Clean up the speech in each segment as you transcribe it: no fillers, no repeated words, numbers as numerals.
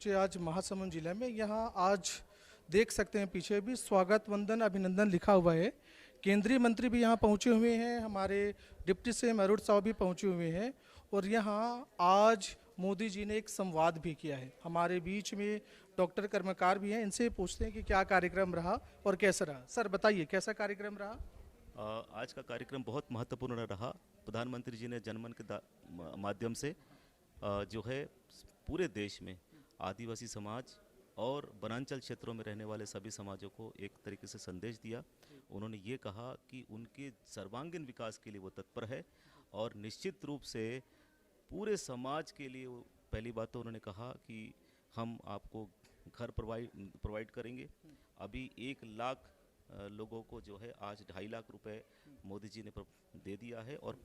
पहुंचे आज महासमुंद जिले में। यहाँ आज देख सकते हैं पीछे भी स्वागत वंदन अभिनंदन लिखा हुआ है। केंद्रीय मंत्री भी यहाँ पहुंचे हुए हैं, हमारे डिप्टी सीएम अरुण साव भी पहुंचे हुए हैं और यहाँ आज मोदी जी ने एक संवाद भी किया है। हमारे बीच में डॉक्टर कर्मकार भी हैं, इनसे पूछते हैं कि क्या कार्यक्रम रहा और कैसा रहा। सर बताइए कैसा कार्यक्रम रहा? आज का कार्यक्रम बहुत महत्वपूर्ण रहा। प्रधानमंत्री जी ने जनमन के माध्यम से जो है पूरे देश में आदिवासी समाज और वनांचल क्षेत्रों में रहने वाले सभी समाजों को एक तरीके से संदेश दिया। उन्होंने ये कहा कि उनके सर्वांगीण विकास के लिए वो तत्पर है और निश्चित रूप से पूरे समाज के लिए पहली बात तो उन्होंने कहा कि हम आपको घर प्रोवाइड करेंगे। अभी 1 लाख लोगों को जो है आज 2.5 लाख रुपए मोदी जी ने दे दिया है और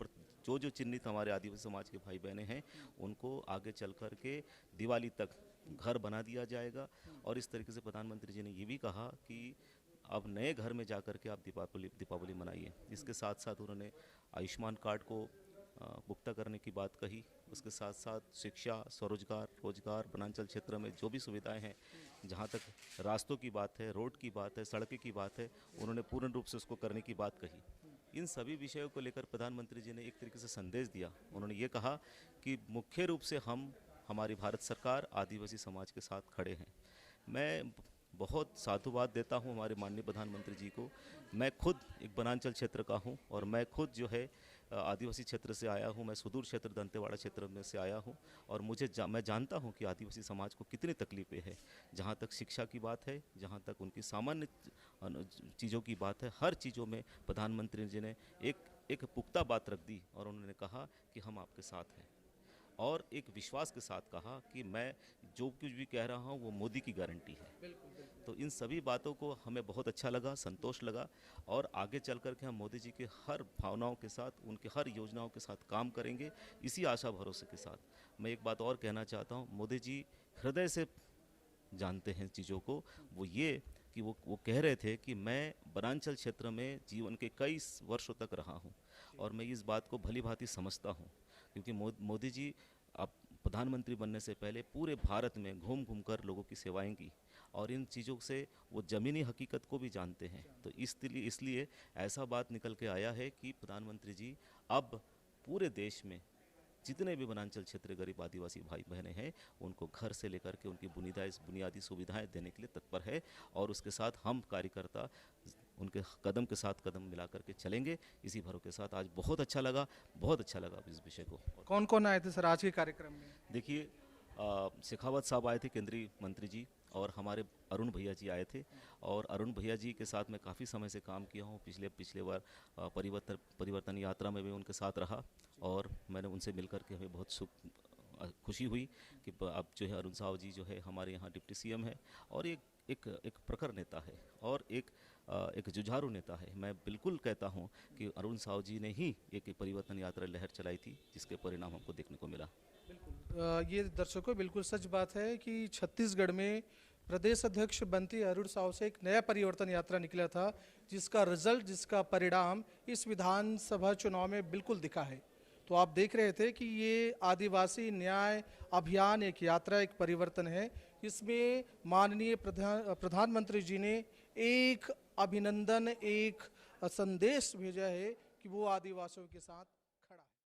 जो चिन्हित हमारे आदिवासी समाज के भाई बहनें हैं उनको आगे चल कर के दिवाली तक घर बना दिया जाएगा। और इस तरीके से प्रधानमंत्री जी ने ये भी कहा कि अब नए घर में जाकर के आप दीपावली मनाइए। इसके साथ साथ उन्होंने आयुष्मान कार्ड को पुख्ता करने की बात कही। उसके साथ साथ शिक्षा, स्वरोजगार, रोजगार, वनांचल क्षेत्र में जो भी सुविधाएं हैं, जहां तक रास्तों की बात है, रोड की बात है, सड़कें की बात है, उन्होंने पूर्ण रूप से उसको करने की बात कही। इन सभी विषयों को लेकर प्रधानमंत्री जी ने एक तरीके से संदेश दिया। उन्होंने ये कहा कि मुख्य रूप से हमारी भारत सरकार आदिवासी समाज के साथ खड़े हैं। मैं बहुत साधुवाद देता हूं हमारे माननीय प्रधानमंत्री जी को। मैं खुद एक वनांचल क्षेत्र का हूं और मैं खुद जो है आदिवासी क्षेत्र से आया हूं। मैं सुदूर क्षेत्र दंतेवाड़ा क्षेत्र में से आया हूं और मैं जानता हूं कि आदिवासी समाज को कितनी तकलीफें हैं। जहां तक शिक्षा की बात है, जहां तक उनकी सामान्य चीज़ों की बात है, हर चीज़ों में प्रधानमंत्री जी ने एक पुख्ता बात रख दी और उन्होंने कहा कि हम आपके साथ हैं और एक विश्वास के साथ कहा कि मैं जो कुछ भी कह रहा हूँ वो मोदी की गारंटी है। तो इन सभी बातों को हमें बहुत अच्छा लगा, संतोष लगा और आगे चल कर के हम मोदी जी के हर भावनाओं के साथ, उनके हर योजनाओं के साथ काम करेंगे, इसी आशा भरोसे के साथ। मैं एक बात और कहना चाहता हूँ, मोदी जी हृदय से जानते हैं चीज़ों को। वो ये कि वो कह रहे थे कि मैं वनांचल क्षेत्र में जीवन के कई वर्षों तक रहा हूँ और मैं इस बात को भली भांति समझता हूँ, क्योंकि मोदी जी अब प्रधानमंत्री बनने से पहले पूरे भारत में घूम घूम कर लोगों की सेवाएं की और इन चीज़ों से वो ज़मीनी हकीकत को भी जानते हैं। तो इसलिए ऐसा बात निकल के आया है कि प्रधानमंत्री जी अब पूरे देश में जितने भी वनांचल क्षेत्र गरीब आदिवासी भाई बहनें हैं उनको घर से लेकर के उनकी बुनियादी सुविधाएं देने के लिए तत्पर है और उसके साथ हम कार्यकर्ता उनके कदम के साथ कदम मिला करके चलेंगे, इसी भरोसे के साथ। आज बहुत अच्छा लगा इस विषय को। कौन कौन आए थे सर आज के कार्यक्रम में? देखिए, शेखावत साहब आए थे, केंद्रीय मंत्री जी, और हमारे अरुण भैया जी आए थे और अरुण भैया जी के साथ मैं काफ़ी समय से काम किया हूँ। पिछले बार परिवर्तन यात्रा में भी उनके साथ रहा और मैंने उनसे मिलकर के हमें बहुत खुशी हुई कि अब जो है अरुण साव जी जो है हमारे यहाँ डिप्टी सीएम है और एक प्रखर नेता है और एक जुझारू नेता है। मैं बिल्कुल कहता हूँ कि अरुण साव जी ने ही एक परिवर्तन यात्रा लहर चलाई थी, जिसके परिणाम हमको देखने को मिला। बिल्कुल ये दर्शकों बिल्कुल सच बात है कि छत्तीसगढ़ में प्रदेश अध्यक्ष बनते अरुण साव से एक नया परिवर्तन यात्रा निकला था, जिसका रिजल्ट, जिसका परिणाम इस विधानसभा चुनाव में बिल्कुल दिखा है। तो आप देख रहे थे कि ये आदिवासी न्याय अभियान एक यात्रा, एक परिवर्तन है। इसमें माननीय प्रधानमंत्री जी ने एक अभिनंदन, एक संदेश भेजा है कि वो आदिवासियों के साथ